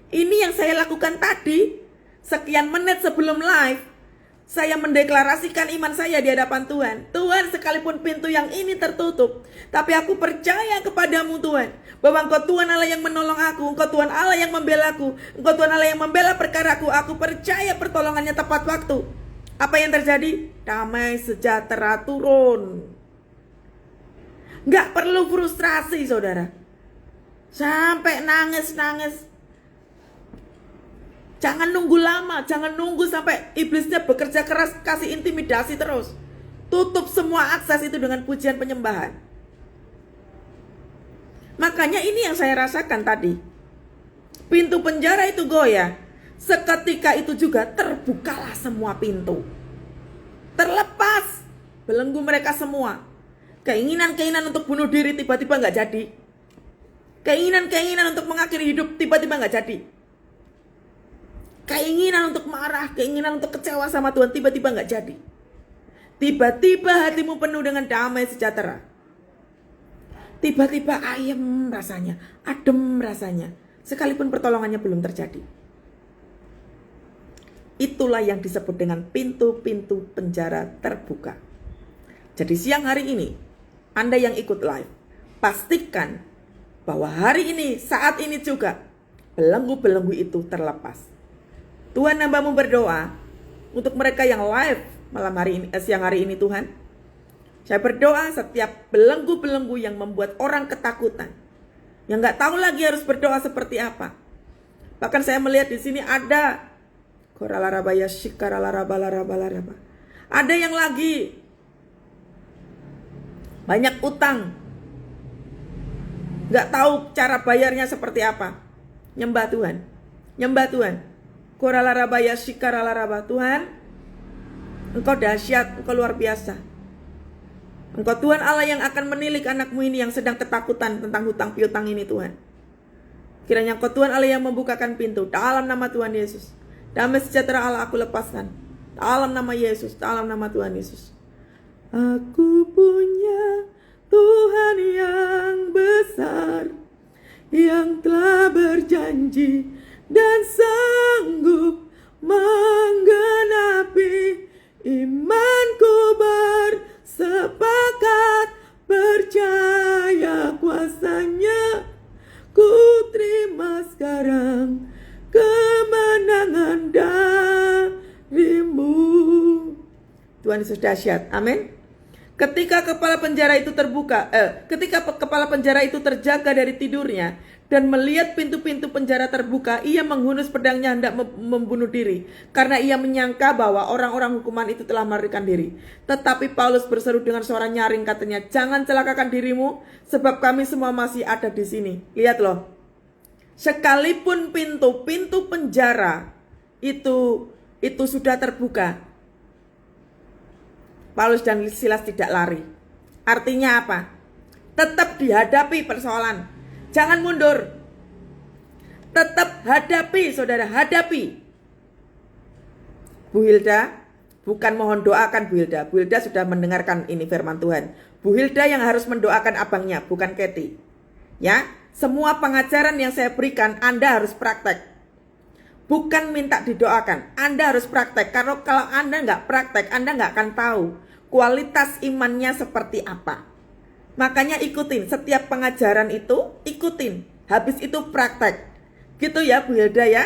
Ini yang saya lakukan tadi. Sekian menit sebelum live, saya mendeklarasikan iman saya di hadapan Tuhan. Tuhan, sekalipun pintu yang ini tertutup, tapi aku percaya kepadamu Tuhan, bahwa Engkau Tuhan Allah yang menolong aku, Engkau Tuhan Allah yang membela aku, Engkau Tuhan Allah yang membela perkaraku. Aku percaya pertolongannya tepat waktu. Apa yang terjadi? Damai sejahtera turun. Gak perlu frustrasi saudara, sampai nangis-nangis. Jangan nunggu lama, jangan nunggu sampai iblisnya bekerja keras, kasih intimidasi terus. Tutup semua akses itu dengan pujian penyembahan. Makanya ini yang saya rasakan tadi. Pintu penjara itu goyah. Seketika itu juga terbukalah semua pintu. Terlepas belenggu mereka semua. Keinginan-keinginan untuk bunuh diri tiba-tiba gak jadi. Keinginan-keinginan untuk mengakhiri hidup tiba-tiba gak jadi. Keinginan untuk marah, keinginan untuk kecewa sama Tuhan tiba-tiba gak jadi. Tiba-tiba hatimu penuh dengan damai sejahtera. Tiba-tiba ayem rasanya, adem rasanya, sekalipun pertolongannya belum terjadi. Itulah yang disebut dengan pintu-pintu penjara terbuka. Jadi siang hari ini, Anda yang ikut live, pastikan bahwa hari ini, saat ini juga, belenggu-belenggu itu terlepas. Tuhan hambamu berdoa untuk mereka yang live malam hari ini, siang hari ini Tuhan. Saya berdoa setiap belenggu-belenggu yang membuat orang ketakutan, yang gak tahu lagi harus berdoa seperti apa. Bahkan saya melihat di sini ada ada yang lagi banyak utang, gak tahu cara bayarnya seperti apa. Nyembah Tuhan, nyembah Tuhan. Tuhan, Engkau dahsyat, Engkau luar biasa. Engkau Tuhan Allah yang akan menilik anakmu ini yang sedang ketakutan tentang hutang piutang ini Tuhan. Kiranya Engkau Tuhan Allah yang membukakan pintu. Dalam nama Tuhan Yesus, damai sejahtera Allah aku lepaskan. Dalam nama Yesus, dalam nama Tuhan Yesus. Aku punya Tuhan yang besar, yang telah berjanji dan sanggup menggenapi. Imanku bersepakat percaya kuasanya. Ku terima sekarang kemenangan darimu. Tuhan Yesus dahsyat, amin. Ketika kepala penjara itu ketika kepala penjara itu terjaga dari tidurnya dan melihat pintu-pintu penjara terbuka, ia menghunus pedangnya hendak membunuh diri, karena ia menyangka bahwa orang-orang hukuman itu telah melarikan diri. Tetapi Paulus berseru dengan suara nyaring, katanya, "Jangan celakakan dirimu, sebab kami semua masih ada di sini." Lihat loh, sekalipun pintu-pintu penjara itu itu sudah terbuka, Paulus dan Silas tidak lari. Artinya apa? Tetap dihadapi persoalan. Jangan mundur. Tetap hadapi, saudara, hadapi. Bu Hilda, bukan mohon doakan Bu Hilda. Bu Hilda sudah mendengarkan ini firman Tuhan. Bu Hilda yang harus mendoakan abangnya, bukan Kathy. Ya, semua pengajaran yang saya berikan Anda harus praktek. Bukan minta didoakan, Anda harus praktek. Karena kalau Anda nggak praktek, Anda nggak akan tahu kualitas imannya seperti apa. Makanya ikutin, setiap pengajaran itu ikutin. Habis itu praktek. Gitu ya Bu Hilda ya.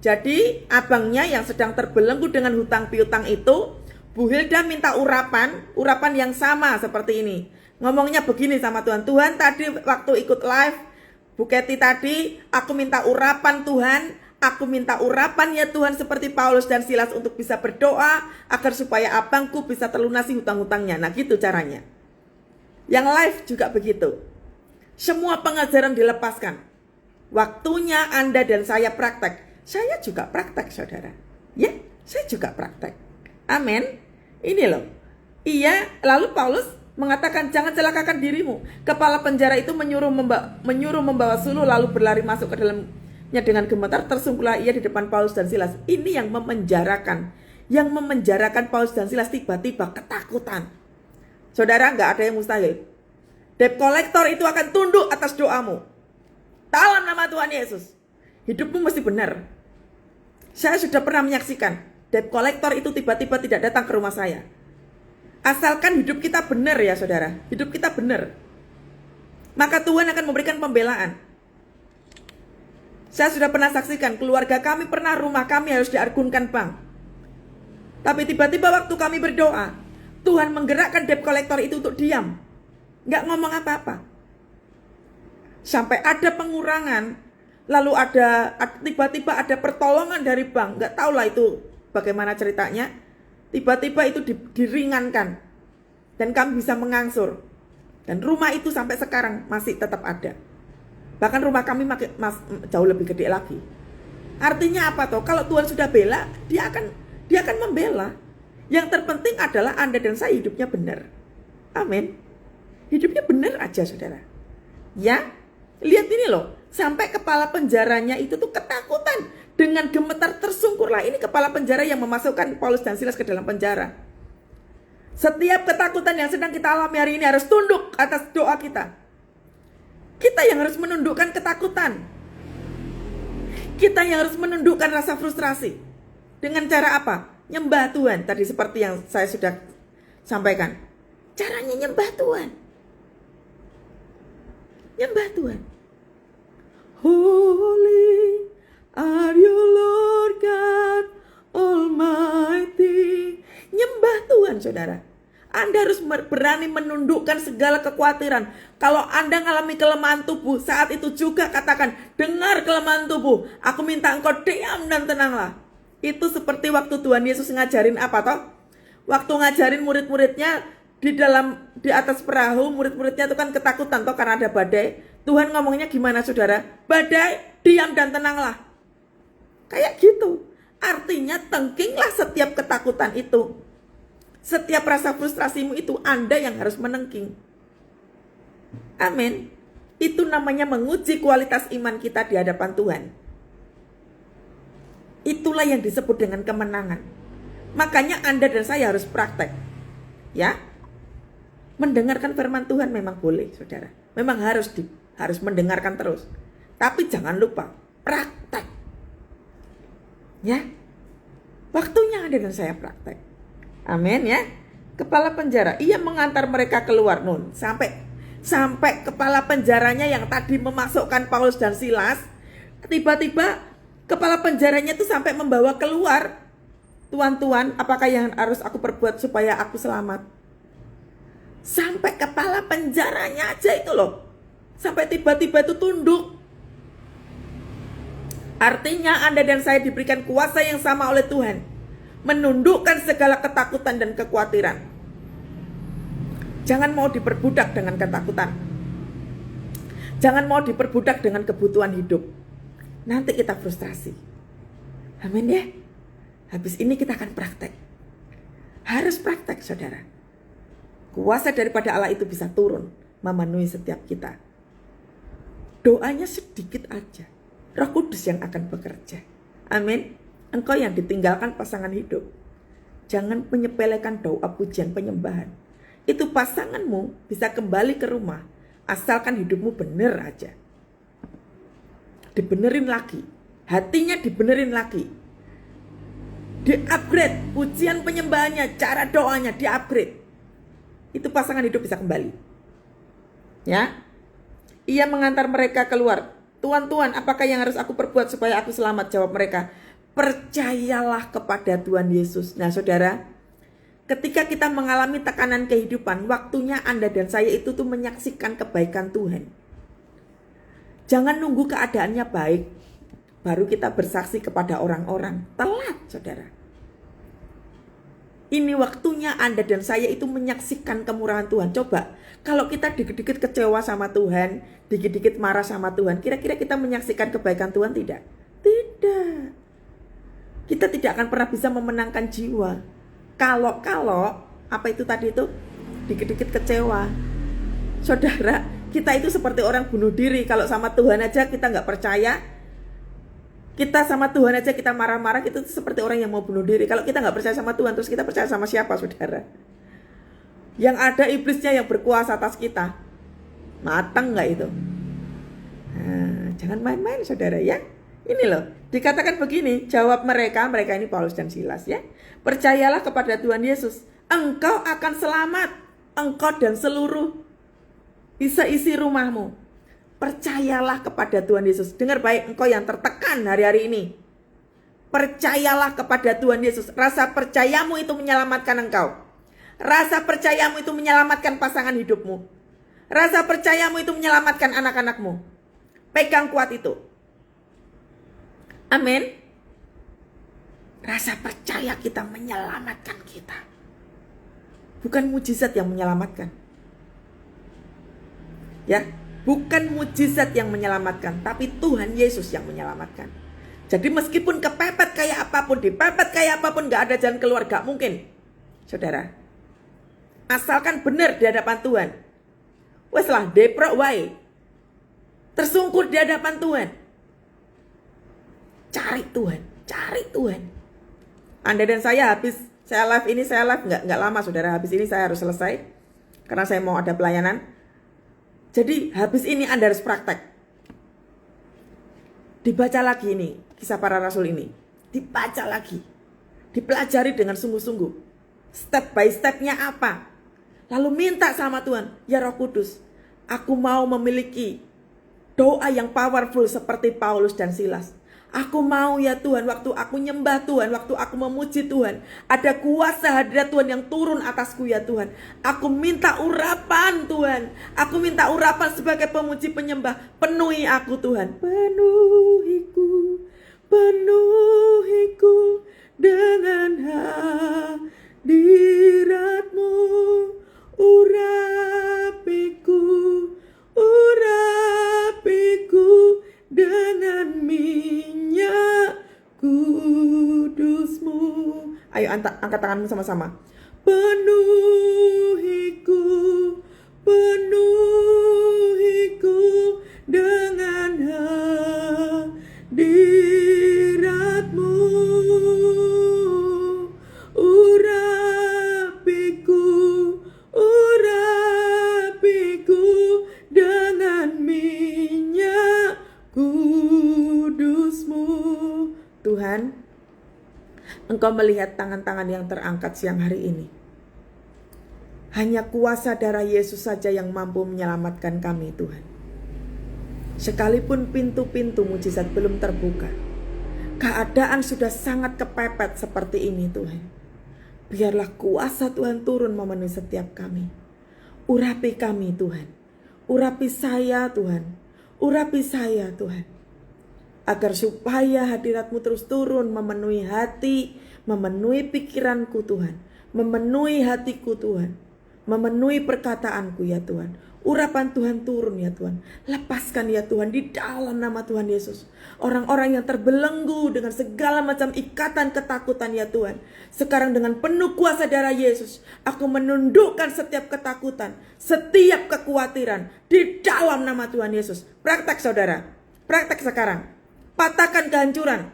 Jadi abangnya yang sedang terbelenggu dengan hutang piutang itu, Bu Hilda minta urapan yang sama seperti ini. Ngomongnya begini sama Tuhan. Tuhan, tadi waktu ikut live Bu Kathy tadi, aku minta urapan Tuhan. Aku minta urapan ya Tuhan seperti Paulus dan Silas untuk bisa berdoa agar supaya abangku bisa terlunasi hutang-hutangnya. Nah gitu caranya. Yang live juga begitu. Semua pengajaran dilepaskan. Waktunya Anda dan saya praktek. Saya juga praktek, saudara. Ya, saya juga praktek. Amin. Ini loh. Iya, lalu Paulus mengatakan jangan celakakan dirimu. Kepala penjara itu menyuruh membawa suluh lalu berlari masuk ke dalamnya dengan gemetar. Tersungkurlah ia di depan Paulus dan Silas. Ini yang memenjarakan. Yang memenjarakan Paulus dan Silas tiba-tiba ketakutan. Saudara, nggak ada yang mustahil. Debt collector itu akan tunduk atas doamu. Dalam nama Tuhan Yesus. Hidupmu mesti benar. Saya sudah pernah menyaksikan debt collector itu tiba-tiba tidak datang ke rumah saya. Asalkan hidup kita benar ya saudara. Hidup kita benar. Maka Tuhan akan memberikan pembelaan. Saya sudah pernah saksikan keluarga kami pernah rumah kami harus diargunkan bank. Tapi tiba-tiba waktu kami berdoa, Tuhan menggerakkan debt collector itu untuk diam. Nggak ngomong apa-apa. Sampai ada pengurangan, lalu tiba-tiba ada pertolongan dari bank. Nggak tahulah itu bagaimana ceritanya. Tiba-tiba itu diringankan. Dan kami bisa mengangsur. Dan rumah itu sampai sekarang masih tetap ada. Bahkan rumah kami jauh lebih gede lagi. Artinya apa toh? Kalau Tuhan sudah bela, dia akan membela. Yang terpenting adalah Anda dan saya hidupnya benar. Amin. Hidupnya benar aja saudara. Ya, lihat ini loh. Sampai kepala penjaranya itu tuh ketakutan. Dengan gemetar tersungkurlah. Ini kepala penjara yang memasukkan Paulus dan Silas ke dalam penjara. Setiap ketakutan yang sedang kita alami hari ini harus tunduk atas doa kita. Kita yang harus menundukkan ketakutan. Kita yang harus menundukkan rasa frustrasi. Dengan cara apa? Nyembah Tuhan. Tadi seperti yang saya sudah sampaikan. Caranya nyembah Tuhan. Nyembah Tuhan. Holy are you Lord God Almighty. Nyembah Tuhan saudara. Anda harus berani menundukkan segala kekhawatiran. Kalau Anda mengalami kelemahan tubuh, saat itu juga katakan, dengar kelemahan tubuh, aku minta engkau diam dan tenanglah. Itu seperti waktu Tuhan Yesus ngajarin apa toh? Waktu ngajarin murid-muridnya di atas perahu, murid-muridnya itu kan ketakutan toh karena ada badai. Tuhan ngomongnya gimana saudara? Badai, diam dan tenanglah. Kayak gitu. Artinya tengkinglah setiap ketakutan itu. Setiap rasa frustrasimu itu Anda yang harus menengking. Amin. Itu namanya menguji kualitas iman kita di hadapan Tuhan. Itulah yang disebut dengan kemenangan. Makanya Anda dan saya harus praktek. Ya. Mendengarkan firman Tuhan memang boleh, saudara. Memang harus mendengarkan terus. Tapi jangan lupa praktek. Ya. Waktunya Anda dan saya praktek. Amin ya. Kepala penjara, ia mengantar mereka keluar nun. Sampai kepala penjaranya yang tadi memasukkan Paulus dan Silas, tiba-tiba kepala penjaranya itu sampai membawa keluar. Tuan, apakah yang harus aku perbuat supaya aku selamat? Sampai kepala penjaranya aja itu loh. Sampai tiba-tiba itu tunduk. Artinya Anda dan saya diberikan kuasa yang sama oleh Tuhan. Menundukkan segala ketakutan dan kekhawatiran. Jangan mau diperbudak dengan ketakutan. Jangan mau diperbudak dengan kebutuhan hidup. Nanti kita frustrasi. Amin ya. Habis ini kita akan praktek. Harus praktek, saudara. Kuasa daripada Allah itu bisa turun memenuhi setiap kita. Doanya sedikit aja. Roh Kudus yang akan bekerja. Amin. Engkau yang ditinggalkan pasangan hidup, jangan menyepelekan doa pujian penyembahan. Itu pasanganmu bisa kembali ke rumah, asalkan hidupmu bener aja. Dibenerin lagi, hatinya dibenerin lagi. Di-upgrade pujian penyembahannya, cara doanya di-upgrade. Itu pasangan hidup bisa kembali. Ya. Ia mengantar mereka keluar. Tuan, apakah yang harus aku perbuat supaya aku selamat? Jawab mereka, percayalah kepada Tuhan Yesus. Nah, saudara, ketika kita mengalami tekanan kehidupan, waktunya Anda dan saya itu tuh menyaksikan kebaikan Tuhan. Jangan nunggu keadaannya baik, baru kita bersaksi kepada orang-orang. Telat, saudara. Ini waktunya Anda dan saya itu menyaksikan kemurahan Tuhan. Coba, kalau kita dikit-dikit kecewa sama Tuhan, dikit-dikit marah sama Tuhan, kira-kira kita menyaksikan kebaikan Tuhan tidak? Tidak. Kita tidak akan pernah bisa memenangkan jiwa. Kalau apa itu tadi itu? Dikit-dikit kecewa. Saudara, kita itu seperti orang bunuh diri. Kalau sama Tuhan aja kita nggak percaya, kita sama Tuhan aja kita marah-marah, kita seperti orang yang mau bunuh diri. Kalau kita nggak percaya sama Tuhan, terus kita percaya sama siapa, saudara? Yang ada iblisnya yang berkuasa atas kita. Matang nggak itu? Nah, jangan main-main, saudara ya. Ini loh, dikatakan begini, jawab mereka ini Paulus dan Silas ya. Percayalah kepada Tuhan Yesus, engkau akan selamat, engkau dan seluruh isi rumahmu. Percayalah kepada Tuhan Yesus. Dengar baik, engkau yang tertekan hari-hari ini. Percayalah kepada Tuhan Yesus. Rasa percayamu itu menyelamatkan engkau. Rasa percayamu itu menyelamatkan pasangan hidupmu. Rasa percayamu itu menyelamatkan anak-anakmu. Pegang kuat itu. Amin. Rasa percaya kita menyelamatkan kita. Bukan mujizat yang menyelamatkan. Ya, bukan mujizat yang menyelamatkan, tapi Tuhan Yesus yang menyelamatkan. Jadi meskipun kepepet kayak apapun, dipepet kayak apapun, gak ada jalan keluar, gak mungkin. Saudara, asalkan benar di hadapan Tuhan. Wes lah, deprok wae. Tersungkur di hadapan Tuhan. Cari Tuhan. Anda dan saya saya live nggak lama, saudara. Habis ini saya harus selesai karena saya mau ada pelayanan. Jadi habis ini Anda harus praktek. Dibaca lagi ini kisah para rasul ini, dibaca lagi, dipelajari dengan sungguh-sungguh. Step by stepnya apa? Lalu minta sama Tuhan, ya Roh Kudus, aku mau memiliki doa yang powerful seperti Paulus dan Silas. Aku mau ya Tuhan, waktu aku nyembah Tuhan, waktu aku memuji Tuhan, ada kuasa hadirat Tuhan yang turun atasku ya Tuhan. Aku minta urapan Tuhan, aku minta urapan sebagai pemuji penyembah. Penuhi aku Tuhan, penuhiku dengan hadirat-Mu. Urapiku dengan minyak kudus-Mu. Ayo angkat tanganmu sama-sama. Penuhiku dengan hadirat-Mu. Urapiku dengan minyak kudus-Mu. Tuhan, Engkau melihat tangan-tangan yang terangkat siang hari ini. Hanya kuasa darah Yesus saja yang mampu menyelamatkan kami, Tuhan. Sekalipun pintu-pintu mujizat belum terbuka, keadaan sudah sangat kepepet seperti ini, Tuhan. Biarlah kuasa Tuhan turun memenuhi setiap kami. Urapi kami, Tuhan. Urapi saya, Tuhan. Urapi saya, Tuhan. Agar supaya hadirat-Mu terus turun memenuhi hati, memenuhi pikiranku, Tuhan. Memenuhi hatiku, Tuhan. memenuhi perkataanku ya Tuhan. Urapan Tuhan turun ya Tuhan. Lepaskan ya Tuhan di dalam nama Tuhan Yesus. Orang-orang yang terbelenggu dengan segala macam ikatan ketakutan ya Tuhan. Sekarang dengan penuh kuasa darah Yesus, aku menundukkan setiap ketakutan, setiap kekhawatiran di dalam nama Tuhan Yesus. Praktek saudara, praktek sekarang. Patahkan kehancuran,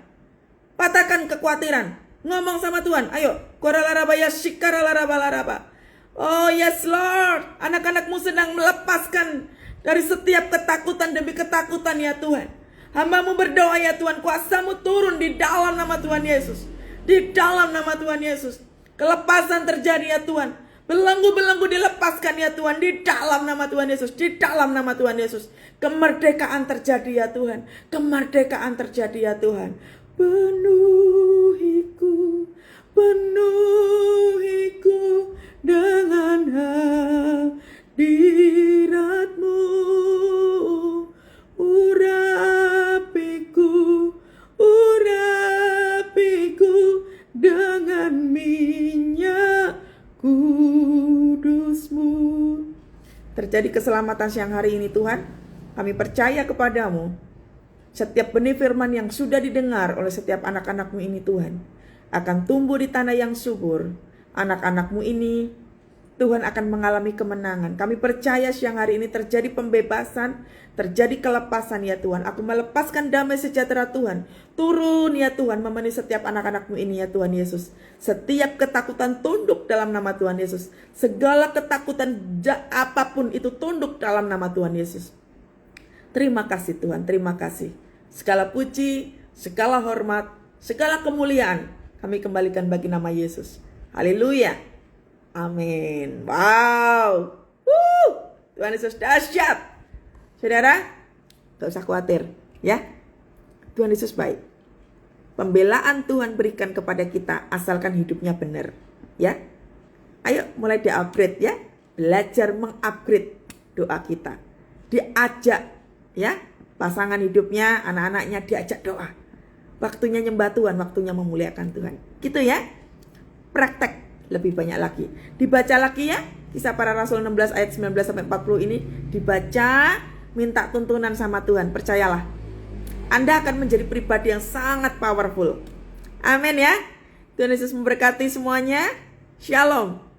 patahkan kekhawatiran. Ngomong sama Tuhan, ayo. Koralarabaya shikaralaра바라바. Oh yes Lord, anak-anakmu sedang melepaskan dari setiap ketakutan demi ketakutan ya Tuhan. Hamba-Mu berdoa ya Tuhan, kuasa-Mu turun di dalam nama Tuhan Yesus. Di dalam nama Tuhan Yesus. Kelepasan terjadi ya Tuhan. Belenggu-belenggu dilepaskan ya Tuhan di dalam nama Tuhan Yesus. Di dalam nama Tuhan Yesus. Kemerdekaan terjadi ya Tuhan. Kemerdekaan terjadi ya Tuhan. Penuhiku, penuhiku dengan hadirat-Mu, urapiku dengan minyak kudus-Mu. Terjadi keselamatan siang hari ini Tuhan. Kami percaya kepadamu. Setiap benih firman yang sudah didengar oleh setiap anak-anak-Mu ini Tuhan akan tumbuh di tanah yang subur. Anak-anak-Mu ini Tuhan akan mengalami kemenangan. Kami percaya siang hari ini terjadi pembebasan, terjadi kelepasan ya Tuhan. Aku melepaskan damai sejahtera Tuhan. Turun ya Tuhan memenuhi setiap anak-anak-Mu ini ya Tuhan Yesus. Setiap ketakutan tunduk dalam nama Tuhan Yesus. Segala ketakutan apapun itu tunduk dalam nama Tuhan Yesus. Terima kasih Tuhan, terima kasih. Segala puji, segala hormat, segala kemuliaan kami kembalikan bagi nama Yesus. Haleluya. Amin. Wow. Tuhan Yesus dahsyat. Saudara, gak usah khawatir ya. Tuhan Yesus baik. Pembelaan Tuhan berikan kepada kita asalkan hidupnya benar ya. Ayo mulai di-upgrade ya. Belajar mengupgrade doa kita. Diajak ya. Pasangan hidupnya, anak-anaknya diajak doa. Waktunya nyembah Tuhan, waktunya memuliakan Tuhan. Gitu ya. Praktek lebih banyak lagi. Dibaca lagi ya. Kisah Para Rasul 16 ayat 19 sampai 40 ini dibaca, minta tuntunan sama Tuhan. Percayalah. Anda akan menjadi pribadi yang sangat powerful. Amin ya. Tuhan Yesus memberkati semuanya. Shalom.